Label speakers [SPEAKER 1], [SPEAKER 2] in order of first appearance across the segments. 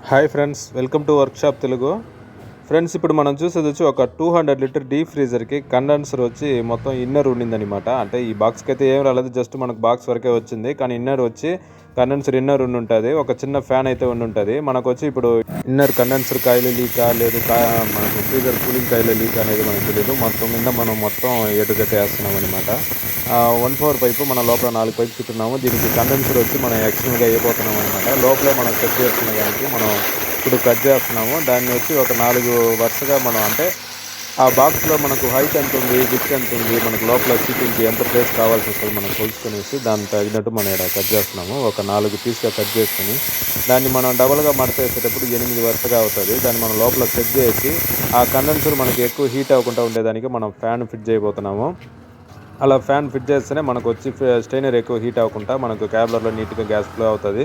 [SPEAKER 1] Hi friends, welcome to workshop Telugu. Friends, ఇప్పుడు మనం చూసేది వచ్చి ఒక 200 లీటర్ డీప్ ఫ్రీజర్కి కండెన్సర్ వచ్చి మొత్తం ఇన్నర్ ఉండిందనమాట. అంటే ఈ బాక్స్కి అయితే ఏం రాలేదు, జస్ట్ మనకు బాక్స్ వరకే వచ్చింది. కానీ ఇన్నర్ వచ్చి కండెన్సర్ ఇన్నర్ ఉంటుంది. ఒక చిన్న ఫ్యాన్ అయితే ఉంటుంది. మనకు వచ్చి ఇప్పుడు ఇన్నర్ కండెన్సర్ కాయలు లీకా లేదు మనకు ఫ్రీజర్ కూలింగ్ కాయలు లీక్ అనేది మనకు తెలియదు. మొత్తం మీద మనం మొత్తం ఎటుగట్టు వేస్తున్నాం అనమాట. 1/4 పైపు మన లోపల 4 పైపు చుట్టున్నాము. దీనికి కండెన్సర్ వచ్చి మనం ఎక్స్టర్నల్గా అయిపోతున్నాం అనమాట. లోపలే మనం చెక్ చేసుకునే దానికి మనం ఇప్పుడు కట్ చేస్తున్నాము. దాన్ని వచ్చి ఒక 4 వరుసగా మనం అంటే ఆ బాక్స్లో మనకు హైట్ ఎంత ఉంది, విడ్త్ ఎంత ఉంది, మనకు లోపల సీటింగ్కి ఎంత ప్లేస్ కావాల్సి వస్తుంది మనం కొలుసుకునేసి దాన్ని తగినట్టు మనం ఇక్కడ కట్ చేస్తున్నాము. ఒక 4 పీస్గా కట్ చేసుకుని దాన్ని మనం డబల్గా మడతేసేటప్పుడు 8 వరుసగా అవుతుంది. దాన్ని మనం లోపల సెట్ చేసి ఆ కండెన్సర్ మనకి ఎక్కువ హీట్ అవ్వకుండా ఉండేదానికి మనం ఫ్యాన్ ఫిట్ చేయబోతున్నాము. అలా ఫ్యాన్ ఫిట్ చేస్తేనే మనకు వచ్చి స్టెయినర్ ఎక్కువ హీట్ అవ్వకుండా మనకు క్యాబ్లర్లో నీట్గా గ్యాస్ ఫ్లో అవుతుంది.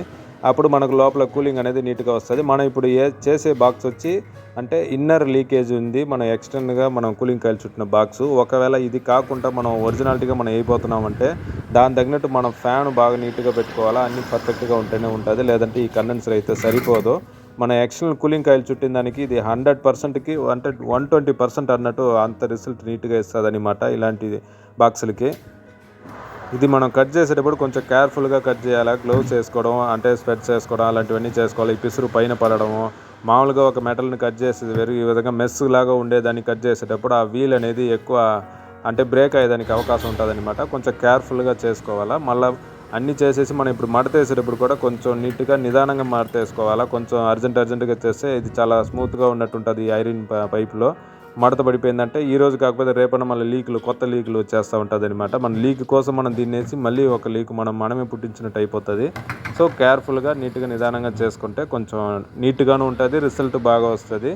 [SPEAKER 1] అప్పుడు మనకు లోపల కూలింగ్ అనేది నీట్గా వస్తుంది. మనం ఇప్పుడు చేసే బాక్స్ వచ్చి అంటే ఇన్నర్ లీకేజ్ ఉంది, మనం ఎక్స్టర్నల్గా మనం కూలింగ్ కాయలు చుట్టిన బాక్స్. ఒకవేళ ఇది కాకుండా మనం ఒరిజినాలిటీగా మనం అయిపోతున్నామంటే దాని తగినట్టు మనం ఫ్యాన్ బాగా నీట్గా పెట్టుకోవాలా, అన్నీ పర్ఫెక్ట్గా ఉంటేనే ఉంటుంది. లేదంటే ఈ కండెన్సర్ అయితే సరిపోదు. మన ఎక్స్టర్నల్ కూలింగ్ కాయలు చుట్టిన దానికి ఇది 100%కి అంటే 120% అన్నట్టు అంత రిజల్ట్ నీట్గా ఇస్తుంది అనమాట ఇలాంటి బాక్సులకి. ఇది మనం కట్ చేసేటప్పుడు కొంచెం కేర్ఫుల్గా కట్ చేయాలి. గ్లౌస్ వేసుకోవడం, అంటే స్పెట్స్ వేసుకోవడం అలాంటివన్నీ చేసుకోవాలి. ఈ పిసురు పైన పడడము, మామూలుగా ఒక మెటల్ని కట్ చేసేది వేరు. ఈ విధంగా మెస్ లాగా ఉండేదాన్ని కట్ చేసేటప్పుడు ఆ వీల్ అనేది ఎక్కువ అంటే బ్రేక్ అయ్యేదానికి అవకాశం ఉంటుంది అనమాట. కొంచెం కేర్ఫుల్గా చేసుకోవాలా. మళ్ళీ అన్నీ చేసేసి మనం ఇప్పుడు మడతేసేటప్పుడు కూడా కొంచెం నీట్గా నిదానంగా మడతేసుకోవాలా. కొంచెం అర్జెంటుగా చేస్తే ఇది చాలా స్మూత్గా ఉన్నట్టు ఉంటుంది. ఈ ఐరన్ పైపులో మడత పడిపోయిందంటే ఈ రోజు కాకపోతే రేపన్న మళ్ళీ కొత్త లీకులు వచ్చేస్తూ ఉంటుంది అనమాట. మన లీక్ కోసం మనం దీన్ని వేసి మళ్ళీ ఒక లీక్ మనమే పుట్టించినట్టు అయిపోతుంది. సో కేర్ఫుల్గా నీట్గా నిదానంగా చేసుకుంటే కొంచెం నీట్గాను ఉంటుంది, రిజల్ట్ బాగా వస్తుంది.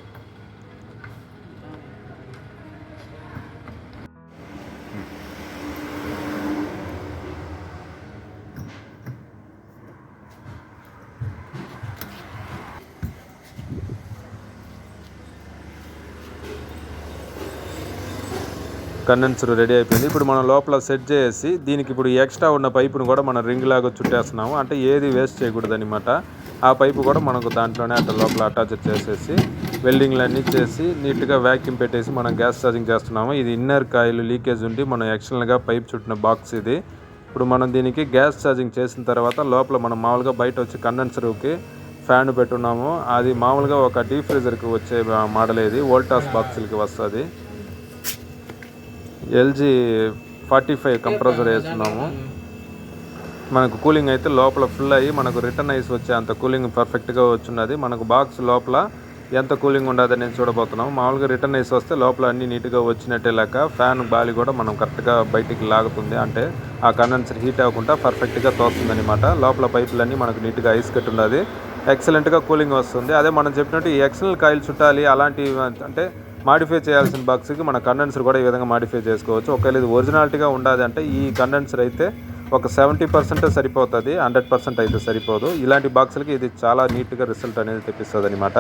[SPEAKER 1] కండెన్సర్ రెడీ అయిపోయింది. ఇప్పుడు మనం లోపల సెట్ చేసి దీనికి ఇప్పుడు ఎక్స్ట్రా ఉన్న పైపును కూడా మనం రింగ్ లాగా చుట్టేస్తున్నాము. అంటే ఏది వేస్ట్ చేయకూడదు అనమాట. ఆ పైపు కూడా మనకు దాంట్లోనే అట్లా లోపల అటాచ్ చేసేసి వెల్డింగ్లు అన్నీ చేసి నీట్గా వ్యాక్యూమ్ పెట్టేసి మనం గ్యాస్ ఛార్జింగ్ చేస్తున్నాము. ఇది ఇన్నర్ కాయిల్ లీకేజ్ ఉండి మనం ఎక్స్టర్నల్గా పైప్ చుట్టిన బాక్స్ ఇది. ఇప్పుడు మనం దీనికి గ్యాస్ ఛార్జింగ్ చేసిన తర్వాత లోపల మనం మామూలుగా బయట వచ్చి కండెన్సర్కి ఫ్యాన్ పెట్టున్నాము. అది మామూలుగా ఒక డీప్ ఫ్రీజర్కి వచ్చే మోడల్ ఇది, వోల్టాస్ బాక్సులకి వస్తుంది. ఎల్జీ 45 కంప్రెసర్ వేస్తున్నాము. మనకు కూలింగ్ అయితే లోపల ఫుల్ అయ్యి మనకు రిటర్న్ ఐస్ వచ్చే అంత కూలింగ్ పర్ఫెక్ట్గా వచ్చున్నది. మనకు బాక్స్ లోపల ఎంత కూలింగ్ ఉండదు అనేది చూడబోతున్నాము. మామూలుగా రిటర్న్ ఐస్ వస్తే లోపల అన్నీ నీట్గా వచ్చినట్టే లెక్క ఫ్యాన్ గాలి కూడా మనం కరెక్ట్గా బయటికి లాగుతుంది. అంటే ఆ కండెన్సర్ హీట్ అవ్వకుండా పర్ఫెక్ట్గా తోస్తుంది అనమాట. లోపల పైపులన్నీ మనకు నీట్గా ఐస్ కట్టి ఉన్నది, ఎక్సలెంట్గా కూలింగ్ వస్తుంది. అదే మనం చెప్పినట్టు ఈ ఎక్స్టర్నల్ కాయిల్ చుట్టాలి అలాంటివి అంటే మాడిఫై చేయాల్సిన బాక్స్కి మన కండెన్సర్ కూడా ఈ విధంగా మాడిఫై చేసుకోవచ్చు. ఒకవేళ ఇది ఒరిజినాలిటీగా ఉండాలి అంటే ఈ కండెన్సర్ అయితే ఒక 70% సరిపోతుంది, 100% అయితే సరిపోదు. ఇలాంటి బాక్సులకి ఇది చాలా నీట్గా రిజల్ట్ అనేది తెప్పిస్తుంది అనమాట.